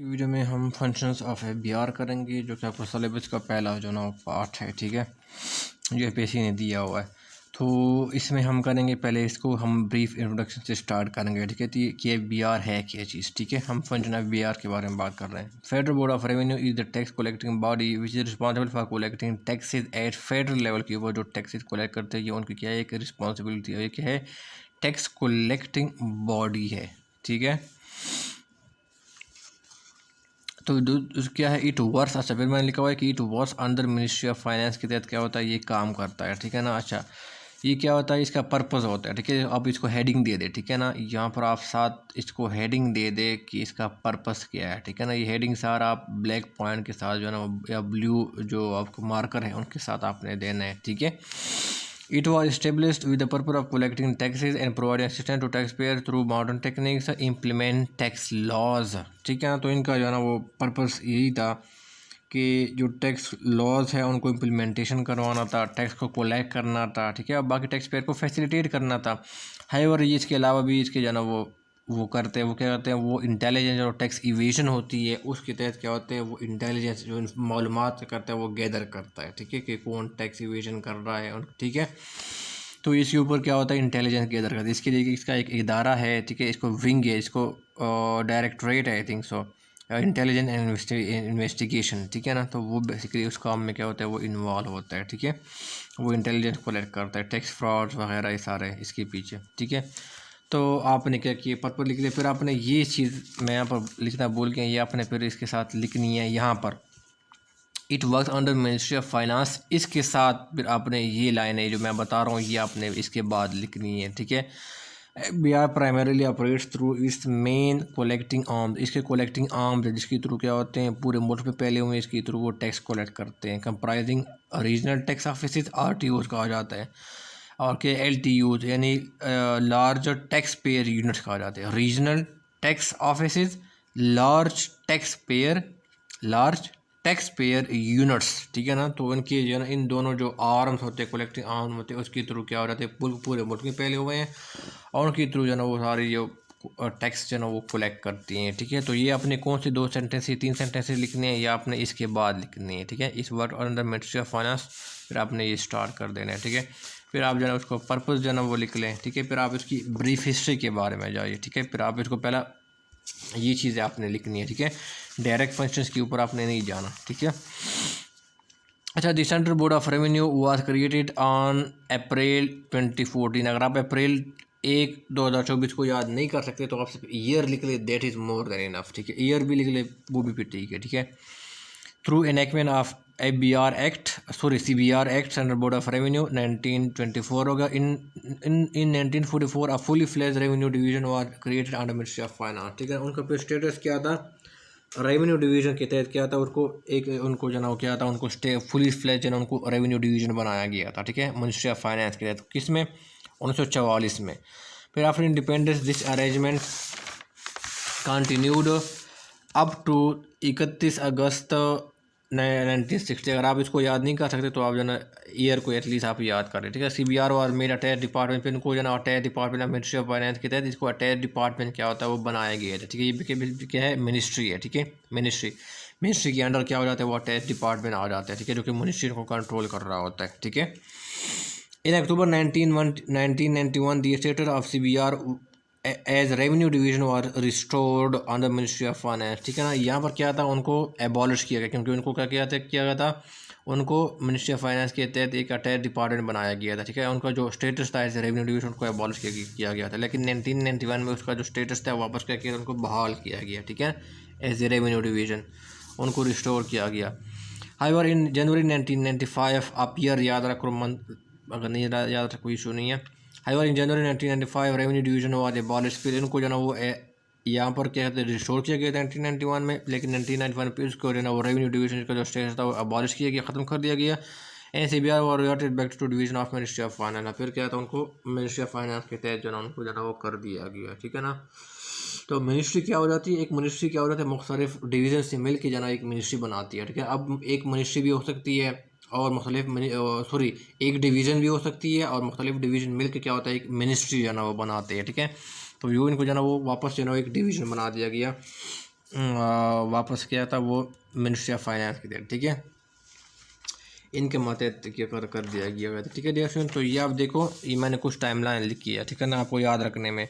Video में हम functions of A B R करेंगे, जो कि आपको सिलेबस का पहला जो ना पार्ट है। ठीक है, जो एपीएससी ने दिया हुआ है। तो इसमें हम करेंगे, पहले इसको हम ब्रीफ इंट्रोडक्शन से स्टार्ट करेंगे। ठीक है, तो ये बी आर है क्या चीज़। ठीक है, हम फंक्शन ऑफ बी आर के बारे में बात कर रहे हैं। Federal Board of Revenue is the tax collecting body which is responsible for collecting taxes at federal level के ऊपर। जो टैक्सेज कलेक्ट करते हैं, ये उनकी क्या है, एक रिस्पॉन्सिबिलिटी है। क्या है, टैक्स कलेक्टिंग बॉडी है। ठीक है, तो क्या है, इट वर्क्स। अच्छा, फिर मैंने लिखा हुआ है कि it works under ministry of finance के तहत क्या होता है, ये काम करता है। ठीक है ना। अच्छा, ये क्या होता है, इसका पर्पस होता है। ठीक है, आप इसको हेडिंग दे दे। ठीक है ना, यहाँ पर आप साथ इसको हेडिंग दे दे कि इसका पर्पस क्या है। ठीक है ना, ये हेडिंग सारा आप ब्लैक पॉइंट के साथ जो है ना, या ब्लू जो आपको मार्कर है उनके साथ आपने देना है। ठीक है, It was established with the purpose of collecting taxes and providing assistance to taxpayers through modern techniques, implement tax laws। ठीक है ना, तो इनका जो है ना वो पर्पस यही था कि जो टैक्स लॉज है उनको इम्प्लीमेंटेशन करवाना था, टैक्स को कलेक्ट करना था। ठीक है, और बाकी टैक्स पेयर को फैसिलिटेट करना था। हाईवर ये इसके अलावा भी इसके जो है ना वो करते हैं, वो क्या करते हैं, वो इंटेलिजेंस और टैक्स इवेशन होती है उसके तहत क्या होते हैं, वो इंटेलिजेंस जो मालूमात करता है वो गैदर करता है। ठीक है, कि कौन टैक्स इवेशन कर रहा है। ठीक है, तो इसके ऊपर क्या होता है, इंटेलिजेंस गैदर करता है। इसके लिए इसका एक इदारा है। ठीक है, इसको विंग है, इसको डायरेक्टरेट है, I think so, intelligence and investigation. ठीक है ना, तो वो बेसिकली उस काम में क्या होता है, वो इन्वॉल्व होता है। ठीक है, वो इंटेलिजेंस कलेक्ट करता है, टैक्स फ्रॉड्स वगैरह ये सारे इसके पीछे। ठीक है, तो आपने क्या किया, पर्पल लिख लिया। फिर आपने ये चीज़ मैं यहाँ पर लिखना भूल गया, ये आपने फिर इसके साथ लिखनी है यहाँ पर, it work under ministry of finance. इसके साथ फिर आपने ये लाइन है जो मैं बता रहा हूँ, ये आपने इसके बाद लिखनी है। ठीक है, B R primarily operates through इस मेन कलेक्टिंग आर्म्स। इसके कलेक्टिंग आर्म्स है जिसके थ्रू क्या होते हैं, पूरे मुल्क में फैले हुए इसके थ्रू वो टैक्स कलेक्ट करते हैं। Comprising regional tax office, RTOs कहा जाता है, और के LTUs यानी लार्ज टैक्स पेयर यूनिट्स कहा जाते हैं। Regional tax office, large tax payer units. ठीक है ना, तो इनके जो है ना, इन दोनों जो आर्म्स होते हैं, कलेक्टिंग आर्म होते हैं, उसके थ्रू क्या हो जाते हैं, पूरे मुल्क में फैले हुए हैं, और उनके थ्रू जो है ना वो सारी जो टैक्स जो है ना वो कलेक्ट करती हैं। ठीक है, तो ये आपने कौन सी 2 सेंटेंस या 3 सेंटेंसेस लिखने हैं, या आपने इसके बाद लिखनी है। ठीक है, इस word under ministry of Finance, फिर आपने ये स्टार्ट कर देना है। ठीक है, फिर आप जो है उसको पर्पस जो है ना वो लिख लें। ठीक है, फिर आप इसकी ब्रीफ हिस्ट्री के बारे में जाइए। ठीक है, फिर आप इसको पहला ये चीज़ें आपने लिखनी है। ठीक है, डायरेक्ट फंक्शंस के ऊपर आपने नहीं जाना। ठीक है, अच्छा, the central Board of revenue was created on April 2014। अगर आप अप्रैल 1 2024 को याद नहीं कर सकते तो आप सिर्फ ईयर लिख ले, that is more than enough. ठीक है, ईयर भी लिख ले, वो भी फिर ठीक है। ठीक है, through enactment of ABR act, sorry CBR act, Central Board of Revenue 1924 होगा। In 1944 a fully fledge revenue division was created under ministry of finance. ठीक है, उनका फिर स्टेटस क्या था, रेवेन्यू डिवीजन के तहत क्या था, उनको जना क्या था, उनको फुली फ्लेज जना उनको रेवेन्यू डिवीजन बनाया गया था। ठीक है, मिनिस्ट्री ऑफ फाइनेंस के तहत, किस में, 1944 में। फिर after independence this arrangement continued up to 31 August 1960। अगर आप इसको याद नहीं कर सकते तो आप जो ना ईयर को एटलीस्ट आप याद करें। ठीक है, CBR और मेड अटैच डिपार्टमेंट, फिर इनको जो ना attach department of Ministry of finance के तहत इसको अटैच डिपार्टमेंट क्या होता है वो बनाया गया था। ठीक है, ये क्या है, मिनिस्ट्री है। ठीक है, मिनिस्ट्री के अंडर क्या हो जाता है, वो अटैच डिपार्टमेंट आ जाता है। ठीक है, जो कि मिनिस्ट्री को कंट्रोल कर रहा होता है। ठीक है, in October 1991 the status of CBR as revenue division और restored under ministry of finance. ठीक है ना, यहाँ पर क्या था, उनको एबॉलिश किया गया, क्योंकि उनको क्या किया गया था, उनको मिनिस्ट्री ऑफ फाइनेंस के तहत एक अटैच डिपार्टमेंट बनाया गया था। ठीक है, उनका जो स्टेटस था एज रेवेन्यू डिवीजन उनको एबॉलिश किया गया था, लेकिन 1991 में उसका जो स्टेटस था वापस क्या किया, उनको बहाल किया गया। ठीक है, एज ए रेवेन्यू डिवीजन उनको रिस्टोर किया गया। हाइवर इन जनवरी 1995 आप ईयर याद रखो, मंथ अगर नहीं याद रखो कोई इशू नहीं है। However in January 1995 revenue division was abolish. फिर इनको जो ना वो यहाँ पर क्या कहते हैं, रिस्टोर किया गया था 1991 में, लेकिन 1991 में इसको जो ना वो रेवेन्यू डिवीजन का जो स्टेटस था वो अबॉलिश किया गया, ख़त्म कर दिया गया। CBR और reverted back to division of Ministry of Finance. फिर क्या था, उनको मिनिस्ट्री ऑफ फाइनेंस के तहत जो ना उनको जो ना वो कर दिया गया। ठीक है ना, तो मिनिस्ट्री क्या हो जाती है, एक मिनिस्ट्री क्या हो जाती है, मुख्तलिफ डिवीज़न से मिल के जना एक मिनिस्ट्री बनाती है। ठीक है, अब एक मिनिस्ट्री भी हो सकती है और एक डिवीज़न भी हो सकती है, और मुख्तलिफ डिवीज़न मिल के क्या होता है, एक मिनिस्ट्री जो ना वो बनाते हैं। ठीक है, तो यूँ इनको जो ना वो वापस जो ना एक डिवीज़न बना दिया गया। वापस किया था वो मिनिस्ट्री ऑफ फाइनेंस की तरफ, ठीक है, इनके मातहत क्या कर दिया गया था, ठीक है डियर स्टूडेंट। तो ये आप देखो, ये मैंने कुछ टाइमलाइन लिखी है, ठीक है ना, आपको याद रखने में।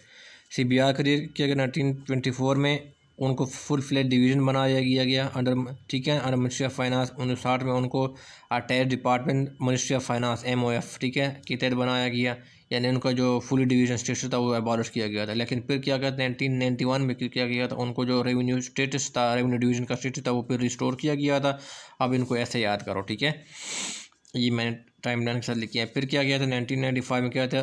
CBR क्रिएट किया गया 1924 में, उनको फुल फ्लेज डिवीज़न बनाया गया अंडर, ठीक है, अंडर मिनिस्ट्री ऑफ फाइनेंस। 1960 में उनको attach department ministry of finance MOF, ठीक है, के तहत बनाया गया, यानी उनका जो फुली डिवीजन स्टेटस था वो अबॉलिश किया गया था। लेकिन फिर क्या गया 1991 में किया गया था, उनको जो रेवेन्यू स्टेटस था, रेवेन्यू डिवीजन का स्टेटस था, वो फिर रिस्टोर किया गया था। अब इनको ऐसे याद करो, ठीक है, ये मैंने टाइमलाइन के साथ लिखी है। फिर क्या गया था 1995 में, क्या था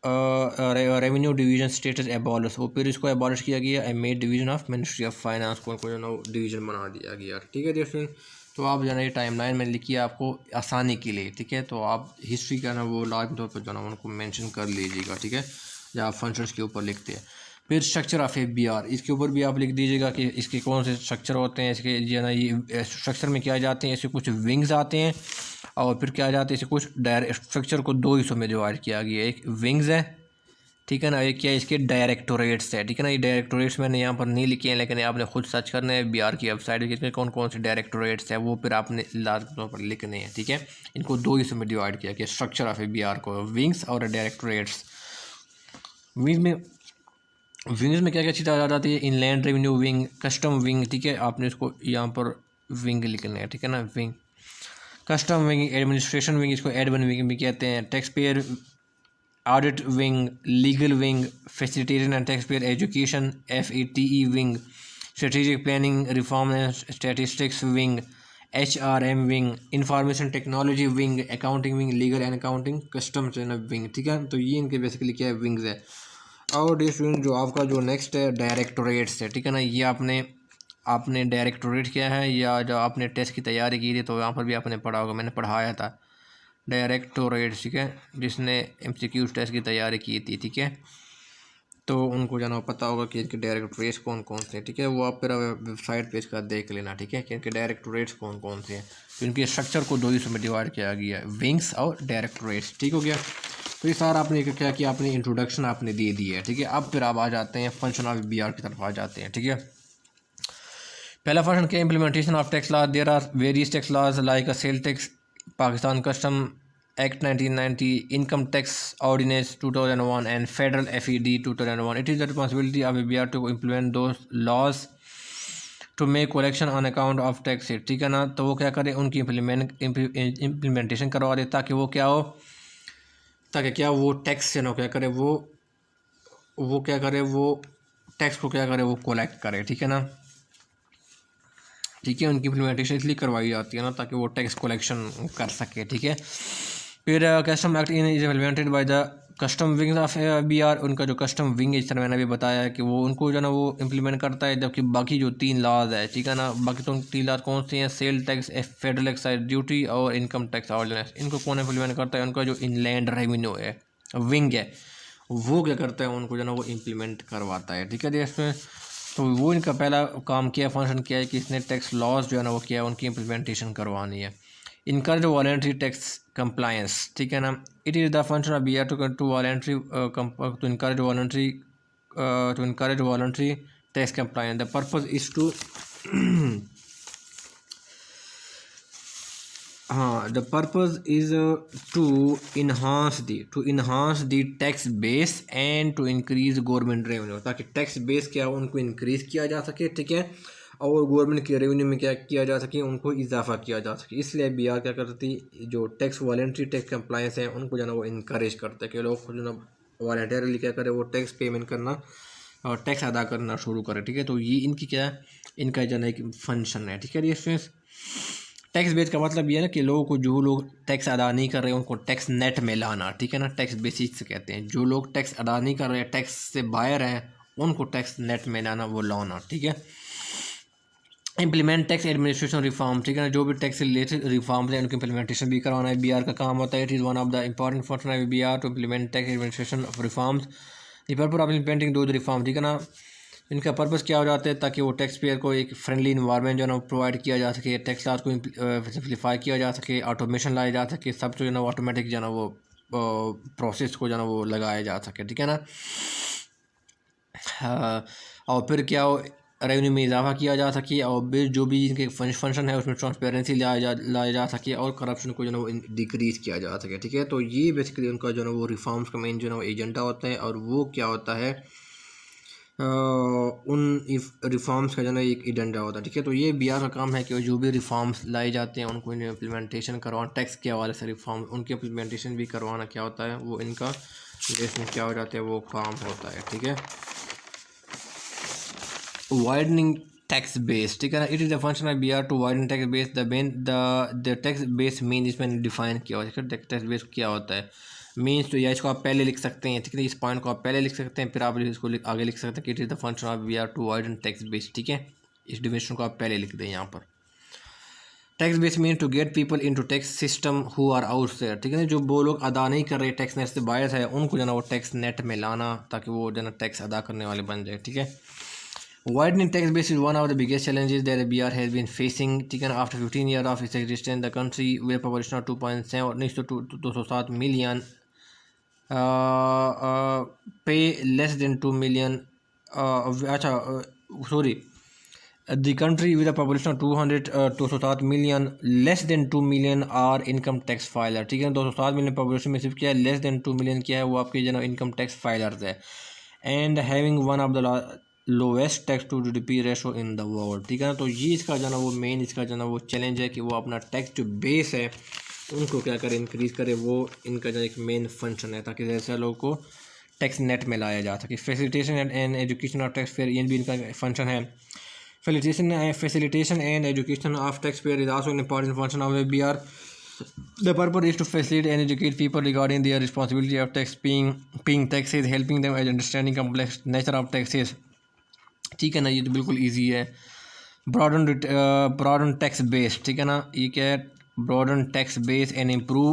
रेवेन्यू डिवीजन स्टेटस एबॉलिश, वो फिर इसको एबॉलिश किया गया, made division of Ministry of finance को जो ना डिवीजन बना दिया गया, ठीक है दोस्तों। तो आप जो है ये टाइमलाइन में लिखिए आपको आसानी के लिए, ठीक है। तो आप हिस्ट्री का ना वो लाजमी तौर पर जो ना उनको मेंशन कर लीजिएगा, ठीक है, जब आप फंक्शंस के ऊपर लिखते हैं। फिर स्ट्रक्चर ऑफ FBR, इसके ऊपर भी आप लिख दीजिएगा कि इसके कौन से स्ट्रक्चर होते हैं, इसके जो ना ये स्ट्रक्चर में क्या जाते हैं, इसके कुछ विंग्स आते हैं और फिर क्या जाते हैं, इसे कुछ स्ट्रक्चर को दो हिस्सों में डिवाइड किया गया है, एक विंग्स है, ठीक है ना, एक क्या है इसके डायरेक्टोरेट्स है, ठीक है ना। ये डायरेक्टोरेट्स मैंने यहाँ पर नहीं लिखे हैं, लेकिन आपने खुद सर्च करना है BR की वेबसाइट में कौन कौन से डायरेक्टोरेट्स है, वो फिर आपने लाजमी तौर पर लिखने हैं, ठीक है। इनको दो हिस्सों में डिवाइड किया गया स्ट्रक्चर ऑफ BR को, विंग्स और डायरेक्टोरेट्स। विंग्स में क्या क्या चीज़ आ जाती है, inland revenue wing, custom wing, ठीक है, आपने इसको यहाँ पर विंग लिखना है, ठीक है ना, wing, custom wing, administration wing, इसको एडमिन विंग भी कहते हैं, tax payer audit wing, legal wing, facilitation and tax payer education FATE wing, strategic planning reform and statistics wing, HRM wing, information technology wing, accounting wing, legal and accounting, customs and wing, ठीक है। तो ये इनके basically क्या है, wings है। और dear student जो आपका जो नेक्स्ट है डायरेक्टोरेट्स है, ठीक है ना, ये आपने आपने डायरेक्टोरेट किया है या जो आपने टेस्ट की तैयारी की थी तो यहाँ पर भी आपने पढ़ा होगा, मैंने पढ़ाया था डायरेक्टोरेट, ठीक है, जिसने MCQ टेस्ट की तैयारी की थी, ठीक है, तो उनको जाना पता होगा कि इनके डायरेक्टोरेट्स कौन कौन से हैं, ठीक है, वो आप फिर वेबसाइट पे इसका देख लेना, ठीक है, कि इनके डायरेक्टोरेट्स कौन कौन से हैं। तो इनके स्ट्रक्चर को दो हिस्सों में डिवाइड किया गया है, विंग्स और डायरेक्टोरेट्स, ठीक हो गया। तो ये सारा आपने क्या किया, आपने इंट्रोडक्शन आपने दे दी है, ठीक है। अब फिर आप आ जाते हैं फंक्शन ऑफ BR की तरफ आ जाते हैं, ठीक है। पहला फंक्शन क्या, implementation of tax law. There are various tax laws like a sale tax, Pakistan custom act 1990, income tax ordinance 2001 and federal FED 2001। It is the responsibility of BR to implement those laws to make collection on account of tax, ठीक है ना। तो वो क्या करे, उनकी implementation करवा दे, ताकि वो क्या हो, ताकि क्या वो टैक्स से ना क्या करे, वो क्या करे, वो टैक्स को क्या करे, वो कलेक्ट करे, ठीक है ना, ठीक है। उनकी इम्प्लीमेंटेशन इसलिए करवाई जाती है ना, ताकि वो टैक्स कलेक्शन कर सके, ठीक है। फिर custom act in is implemented by the custom wing of BR, उनका जो कस्टम विंग है, इस तरह मैंने अभी बताया है कि वो उनको जो है ना वो इम्प्लीमेंट करता है, जबकि बाकी जो 3 लॉज है, ठीक है ना, बाकी तो 3 लॉज कौन से हैं, sale tax, federal excise duty और इनकम टैक्स ऑर्डिनेंस, इनको कौन इम्प्लीमेंट करता है, उनका जो इनलैंड रेवेन्यू है विंग है, वो क्या करता है, उनको जो है ना वो इम्प्लीमेंट करवाता है, ठीक है। इसमें तो वो इनका पहला काम किया, फंक्शन किया है कि इसने टैक्स लॉज जो है ना वो किया है, उनकी इम्प्लीमेंटेशन करवानी है। इनकरेज वॉलेंट्री टैक्स कंप्लायंस, ठीक है ना, it is the function of BR to voluntary to encourage voluntary tax compliance. The purpose is to हाँ, the purpose is to enhance the tax base and to increase government revenue, ताकि tax base क्या हो उनको increase किया जा सके, ठीक है, और गवर्नमेंट के रेवेन्यू में क्या किया जा सके, उनको इजाफा किया जा सके। इसलिए BR क्या करती, जो टैक्स वॉलेंट्री टैक्स कंप्लायंस है उनको जो है ना वो इनकरेज करता है कि लोग जो ना वॉलेंटरली क्या करे, वो टैक्स पेमेंट करना और टैक्स अदा करना शुरू करे, ठीक है। तो ये इनकी क्या है, इनका जो है ना एक फंक्शन है, ठीक है। ये स्टूडेंट्स टैक्स बेस का मतलब ये है ना कि लोगों को, जो लोग टैक्स अदा नहीं कर रहे हैं उनको टैक्स नेट में लाना, ठीक है ना, टैक्स बेसिस से कहते हैं। जो लोग टैक्स अदा नहीं कर रहे हैं, टैक्स से बाहर हैं, उनको टैक्स नेट में लाना, वो लाना, ठीक है। इम्प्लीमेंट टैक्स एडमिनिस्ट्रेशन रिफॉर्म, ठीक है ना, जो भी टैक्स से रिलेटेड रिफॉर्म्स हैं उनकी इम्प्लीमेंटेशन भी करवाना है, BR का काम होता है। It is one of the important function of BR to implement tax administration reforms, the purpose of implementing दो रिफॉर्म, ठीक है ना। इनका पर्पस क्या हो जाता है, ताकि वो टैक्स पेयर को एक फ्रेंडली इन्वायरमेंट जो है ना प्रोवाइड किया जा सके, टैक्स लॉज को सिंप्लीफाई किया जा सके, ऑटोमेशन लाया जा सके, सब जो है ना ऑटोमेटिक जो है ना वो प्रोसेस को जो है ना वो लगाया जा सके, ठीक है ना। और फिर क्या हो, रेवेन्यू में इजाफा किया जा सके और बिल जो भी इनके फंक्शन है उसमें ट्रांसपेरेंसी लाया जा सके और करप्शन को जो है वो डिक्रीज़ किया जा सके, ठीक है। तो ये बेसिकली उनका जो है वो रिफॉर्म्स का मेन जो है वो एजेंडा होता है, और वो क्या होता है उन रिफॉर्म्स का जो है ना एक एजेंडा होता है, ठीक है। तो ये बिहार का काम है कि जो भी रिफॉर्म्स लाए जाते हैं उनको इम्प्लीमेंटेशन करवाना, टैक्स के हवाले से रिफॉर्म उनकी इम्प्लीमेंटेशन भी करवाना क्या होता है वो इनका देश में क्या हो जाता है वो काम होता है, ठीक है। वाइडनिंग टैक्स बेस, ठीक है ना, it is the function of बिहार to widen tax base. The tax base mean इसमें डिफाइन किया हुआ है, टैक्स बेस क्या होता है मीन्स। तो या इसको आप पहले लिख सकते हैं, ठीक है, इस पॉइंट को आप पहले लिख सकते हैं, फिर आप इसको आगे लिख सकते हैं कि it is the function of बिहार टू वाइडन टैक्स बेस, ठीक है। इस डिफिनेशन को आप पहले लिख दें यहाँ पर। Tax base mean to get people into tax system who are outside, ठीक है ना, जो वो लोग अदा नहीं कर रहे टैक्स नेट से बाहर है उनको जो ना वो टैक्स नेट में लाना ताकि वो जो ना टैक्स अदा करने वाले बन जाए, ठीक है। Widening tax base is one of the biggest challenges that the BR has been facing. Taken after 15 years of its existence, the country, with a population of 2.7 next to 207 million, pay less than 2 million. Sorry. The country with a population of 207 million, less than 2 million are income tax filer, ठीक है। 207 million population में सिर्फ क्या है less than 2 million क्या है वो आपके जो इनकम टैक्स फाइलर्स है, and having one of the lowest tax to GDP ratio in the world, ठीक है ना। तो ये इसका जो ना वो मेन इसका जो ना वो चैलेंज है कि वो अपना टैक्स जो बेस है उनको क्या करे इंक्रीज़ करे, वो इनका जो एक मेन फंक्शन है ताकि जैसे लोगों को टैक्स नेट में लाया जा सके। Facilitation and education of tax payer ये भी इनका फंक्शन है। Facilitation and education of taxpayer is also an important function of BR. The purpose is to facilitate and educate people regarding their responsibility of paying taxes, helping them understanding complex nature of taxes, ठीक है ना। ये तो बिल्कुल easy है। Broaden tax base, ठीक है ना, ये क्या है broaden tax base and improve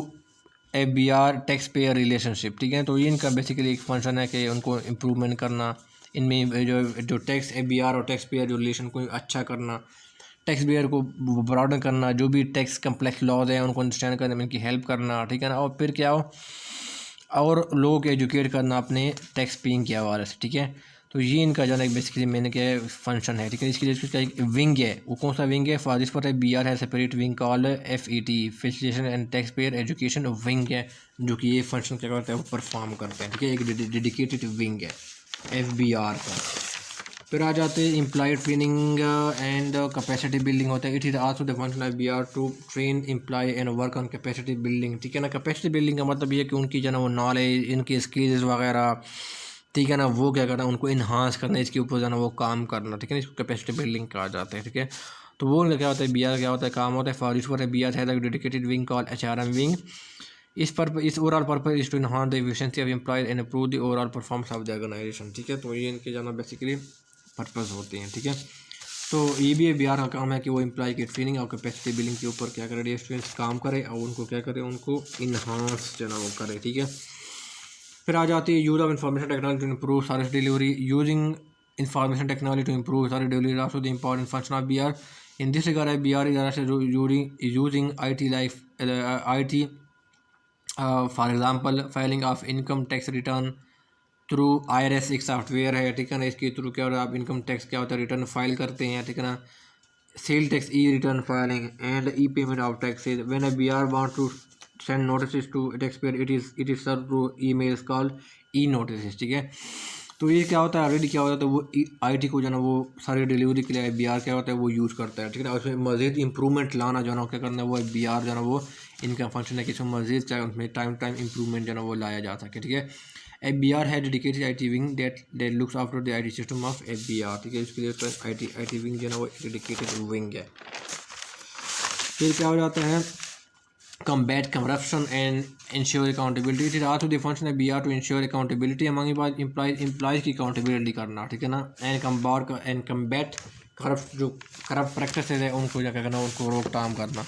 BR tax payer relationship, ठीक है। तो ये इनका बेसिकली एक फंक्शन है कि उनको इम्प्रूवमेंट करना, इनमें जो टैक्स BR और टैक्स पेयर जो रिलेशन को अच्छा करना, टैक्स पेयर को ब्रॉडन करना, जो भी टैक्स कम्प्लेक्स लॉज हैं उनको अंडरस्टैंड करने में इनकी हेल्प करना, ठीक है ना। और फिर क्या हो और लोगों को एजुकेट करना अपने टैक्स पेइंग के हवाले से, ठीक है। तो ये इनका जो है बेसिकली मैंने क्या फंक्शन है, ठीक है। इसके लिए इसका एक विंग है, वो कौन सा विंग है फॉर दिस पर BR है separate wing called FET, facilitation and tax payer education wing है, जो कि ये फंक्शन क्या करता है वो परफॉर्म करते हैं, ठीक है। एक डेडिकेटेड विंग है FBR का। फिर आ जाते हैं employ training and capacity building होता है। It is also the function of BR to train employ and work on capacity building, ठीक है ना। कैपेसिटी बिल्डिंग का मतलब ये है कि उनकी जो ना वो नॉलेज, इनकी स्किल्स वगैरह, ठीक है ना, वो क्या करना उनको इन्हांस करना, इसके ऊपर जो है ना वो काम करना, ठीक है ना, इसको कैपेसिटी बिल्डिंग कहा जाता है, ठीक है। तो वो क्या होता है BR क्या होता है काम होता है फॉर इस पर BR है dedicated wing call HRM wing. इस overall purpose is to enhance the efficiency of employees and improve the overall performance of the organisation, ठीक है। तो ये इनके जाना बेसिकली पर्पज़ होते हैं, ठीक है। तो ये भी BR का काम है कि वो एम्प्लॉय की ट्रेनिंग और कैपेसिटी बिल्डिंग के ऊपर क्या करे स्टूडेंट्स काम करे और उनको क्या करे उनको इन्हांस जो ना वो करे, ठीक है। फिर आ जाती है use of information technology to improve service delivery. Using information technology to improve service delivery is also the important function of BR। In this regard BR is using IT for example filing of income tax return through IRS एक software है, ठीक है ना। इसके through क्या होता है आप इनकम टैक्स क्या होता है रिटर्न फाइल करते हैं, ठीक है ना। Sale tax return filing and payment of taxes when BR want to send notice to taxpayer it is serve through emails called notice, ठीक है। तो ये क्या होता है ऑलरेडी क्या होता है वो IT को जो है ना वो सारी डिलीवरी के लिए BR क्या होता है वो यूज़ करता है, ठीक है ना। उसमें मज़ीद इंप्रूवमेंट लाना जो है ना क्या करना है वो BR जो है ना वो इनका फंक्शन है कि इसमें मज़ीद चाहे उसमें टाइम इंप्रूवमेंट जो है ना वो लाया जा सके, ठीक है। BR है dedicated IT wing that looks after the IT system of BR, ठीक है। इसके लिए IT विंग जो है ना वो डेडिकेटेड विंग है। फिर क्या हो जाता है combat corruption and ensure accountability. It is also the function of BR to ensure accountability among employees की accountability करना, ठीक है ना। and combat corrupt practices है उनको क्या करना उनको रोकथाम करना।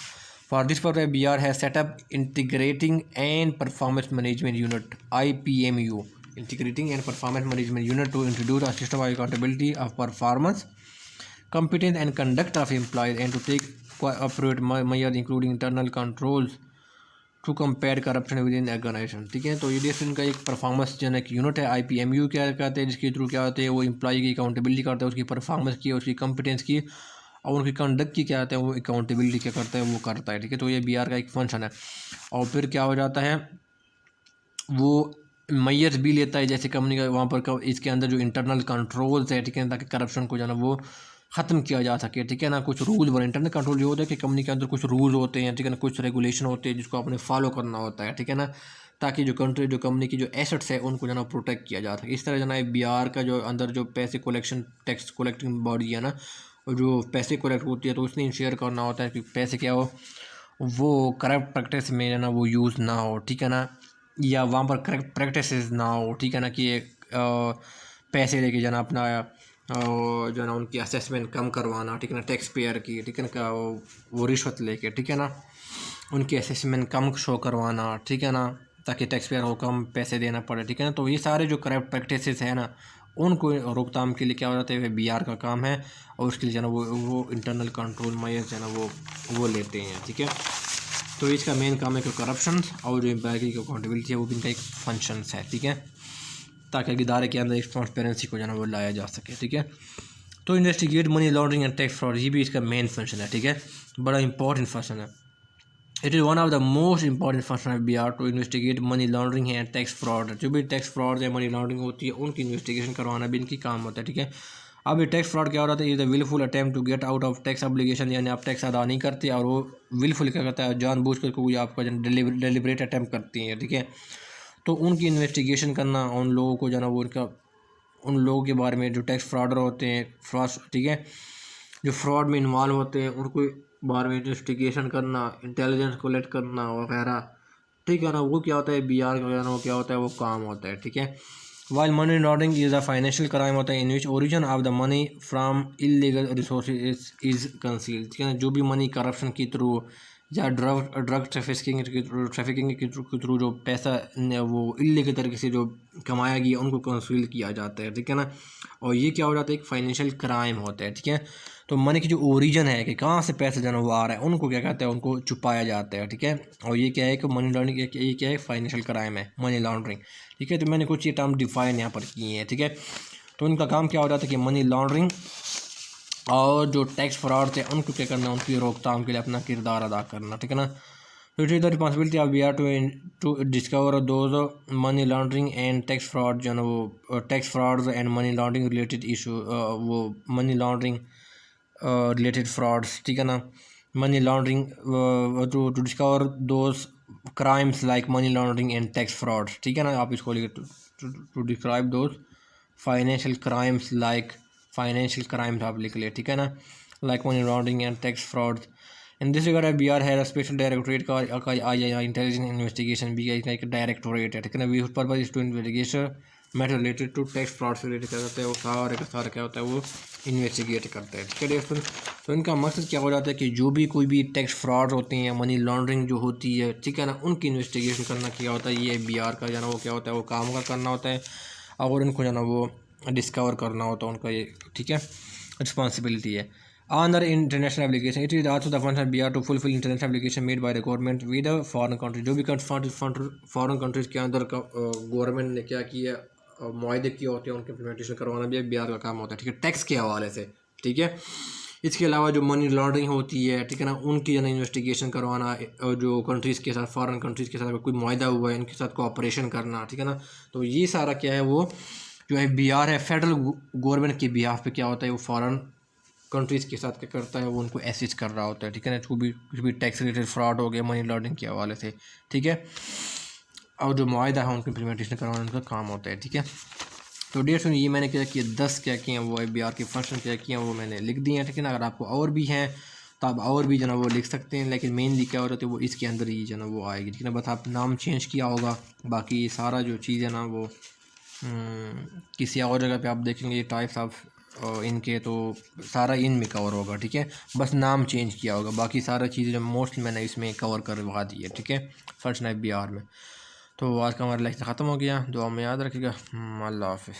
For this purpose BR has set up integrating and performance management unit IPMU, integrating and performance management unit to introduce a system of accountability of performance, competence and conduct of employees and to take appropriate measures including internal controls to compare corruption within organization, ठीक है। तो ये देखिए इनका एक performance जो है unit है, IPMU क्या कहते हैं, जिसके थ्रू क्या होते हैं वो एम्प्लॉय की अकाउंटेबिलिटी करता है, उसकी परफॉर्मेंस की, उसकी कॉम्पिटेंस की और उनकी कंडक्ट की क्या होता है वो अकाउंटेबिलिटी क्या करता है वो करता है, ठीक है। तो ये BR का एक फंक्शन है। और फिर क्या हो जाता है वो मैयर्स भी लेता है, जैसे कंपनी का वहाँ पर इसके अंदर जो इंटरनल कंट्रोल्स है, ठीक है, ताकि करप्शन को जो है ना वो ख़त्म किया जा सके, ठीक है ना। कुछ रूल बने, इंटरनल कंट्रोल ये होता है कि कंपनी के अंदर कुछ रूल होते हैं, ठीक है ना, कुछ रेगुलेशन होते हैं जिसको आपने फॉलो करना होता है, ठीक है ना, ताकि जो कंपनी की जो एसेट्स है उनको जो है ना प्रोटेक्ट किया जा सके। इस तरह जो है BR का जो अंदर जो पैसे कलेक्शन टैक्स कलेक्टिंग बॉडी है ना, और जो पैसे कलेक्ट होती है तो उसने इंश्योर करना होता है कि पैसे क्या हो वो करप्ट प्रैक्टिस में ना वो यूज़ ना हो, ठीक है ना, या वहाँ पर करेक्ट प्रैक्टिसेस ना हो, ठीक है ना, कि पैसे लेके जाना अपना जो है ना उनकी असेसमेंट कम करवाना, ठीक है ना, टैक्स पेयर की, ठीक है ना, वो रिश्वत लेके, ठीक है ना, उनकी असेसमेंट कम शो करवाना, ठीक है ना, ताकि टैक्स पेयर को कम पैसे देना पड़े, ठीक है ना। तो ये सारे जो करप्ट प्रैक्टिसेस है ना उनको रोकथाम के लिए क्या हो जाता है BR का काम है, और उसके लिए जो है ना वो इंटरनल कंट्रोल मेजर्स जो है ना वो लेते हैं, ठीक है। तो इसका मेन काम है कि करप्शन और जो एम्प्लॉय की अकाउंटेबिलिटी है वो भी इनका एक फंक्शन है, ठीक है, ताकि इदारे के अंदर एक ट्रांसपेरेंसी को जो है वो लाया जा सके, ठीक है। तो investigate money laundering and tax fraud, ये भी इसका मेन फंक्शन है, ठीक है, बड़ा इंपॉर्टेंट फंक्शन है। It is one of the most important function of BR to investigate money laundering and tax fraud. जो भी टैक्स फ्रॉड या मनी लॉन्ड्रिंग होती है उनकी इन्वेस्टिगेशन करवाना भी इनकी काम होता है, ठीक है। अब ये टैक्स फ्रॉड क्या हो रहा है, is the wilful attempt to get out of tax obligation, यानी आप टैक्स अदा नहीं करते और वो विलफुल क्या करता है जानबूझ कर कोई आपका डेलिबरेट अटैम्प्ट करती है, ठीक है। तो उनकी इन्वेस्टिगेशन करना, उन लोगों को जो है ना वो उन लोगों के बारे में जो टैक्स फ्रॉडर होते हैं, फ्रॉड, ठीक है, जो फ्रॉड में इन्वॉल्व होते हैं उनको बारे में इन्वेस्टिगेशन करना, इंटेलिजेंस कलेक्ट करना वगैरह, ठीक है ना, वो क्या होता है BR का जो है वो क्या होता है वो काम होता है, ठीक है। While money laundering is a financial crime होता है in which origin of the money from illegal resources is concealed, ठीक है ना। जो भी मनी करप्शन के थ्रू या ड्रग ट्रैफिकिंग के थ्रू जो पैसा वो इलीगल तरीके से जो कमाया गया उनको कंसील किया जाता है, ठीक है ना। और ये क्या हो जाता है एक फाइनेंशियल क्राइम होता है, ठीक है। तो मनी की जो ओरिजिन है कि कहाँ से पैसा जो है वो आ रहा है उनको क्या कहते हैं उनको छुपाया जाता है, ठीक है। और ये क्या है कि मनी लॉन्ड्रिंग ये क्या है फाइनेंशियल क्राइम है मनी लॉन्ड्रिंग, ठीक है। तो मैंने कुछ ये टर्म डिफाइन यहाँ पर किए हैं, ठीक है। तो इनका काम क्या हो जाता है कि मनी लॉन्ड्रिंग और जो टैक्स फ्रॉड थे उनको क्या करना, उनकी रोकथाम के लिए अपना किरदार अदा करना, ठीक है ना। तो it is the responsibility of BR to discover those money laundering and tax fraud, जो है ना वो tax frauds and money laundering related issue, वो मनी लॉन्ड्रिंग रिलेटेड फ्रॉड्स, ठीक है ना, money laundering to discover those crimes like money laundering and tax frauds, ठीक है ना। आप इसको लिखे to describe those financial crimes like financial crimes आप लिख ले, ठीक है ना, like money laundering and tax frauds. In this regard BR है स्पेशल डायरेक्टोरेट का इंटेलिजेंस इन्वेस्टिगेशन भी का एक डायरेक्टोरेट है, ठीक है ना। We purpose is to investigation matter related to tax fraud से रिलेटेड क्या करते हैं वो सारा क्या होता है वो इन्वेस्टिगेट करते हैं, ठीक है दोस्तों। तो इनका मकसद क्या हो जाता है कि जो भी कोई भी टैक्स फ्रॉड होते हैं या मनी लॉन्ड्रिंग जो होती है, ठीक है ना, उनकी इन्वेस्टिगेशन करना क्या होता है ये BR का जो है ना वो क्या होता है वो काम का करना होता है, और उनको जो है ना वो डिस्कवर करना होता है उनका ये, ठीक है, रिस्पॉन्सिबिलिटी है। Under international application, it is also the function of BR to fulfill international application made by the government with the foreign country। जो भी फॉरेन कंट्रीज़ के अंदर का गवर्नमेंट ने क्या किया मुआहदे किए होते हैं उनके इम्प्लीमेंटेशन करवाना भी BR का काम होता है, ठीक है, टैक्स के हवाले से, ठीक है। इसके अलावा जो मनी लॉन्ड्रिंग होती है, ठीक है ना, उनकी जो है इन्वेस्टिगेशन करवाना, जो कंट्रीज़ के साथ फॉरेन कंट्रीज़ के साथ कोई मुआहदा हुआ है इनके साथ कोऑपरेशन करना, ठीक है ना। तो ये सारा क्या है वो जो है BR है फेडरल गवर्नमेंट के बिहाफ पे क्या होता है वो फॉरेन कंट्रीज़ के साथ क्या करता है वो उनको असिस्ट कर रहा होता है, ठीक है ना। कुछ भी टैक्स रिलेटेड फ्रॉड हो गया मनी लॉन्ड्रिंग के हवाले से, ठीक है, और जो मुआहदा है उनको इम्प्लीमेंटेशन करवाना उनका काम होता है, ठीक है। तो डेढ़ ये मैंने क्या किया 10 क्या किए हैं वो BR के फंक्शन क्या किए हैं वो मैंने लिख दिए हैं, ठीक है ना। अगर आपको और भी हैं तो आप और भी जो ना वो लिख सकते हैं, लेकिन मेनली क्या हो रहा है वो इसके अंदर ही जो ना वो आएगी, ठीक है ना। बस आप नाम चेंज किया होगा, बाकी सारा जो चीज़ है ना वो किसी और जगह पे आप देखेंगे टाइप्स ऑफ इनके तो सारा इन में कवर होगा, ठीक है, बस नाम चेंज किया होगा, बाकी सारा चीज़ें मोस्टली मैंने इसमें कवर करवा दी है, ठीक है, फर्स्ट नाइट BR में। तो आज का हमारा लेक्चर ख़त्म हो गया, दुआ में याद रखिएगा, अल्लाह हाफ़िज़।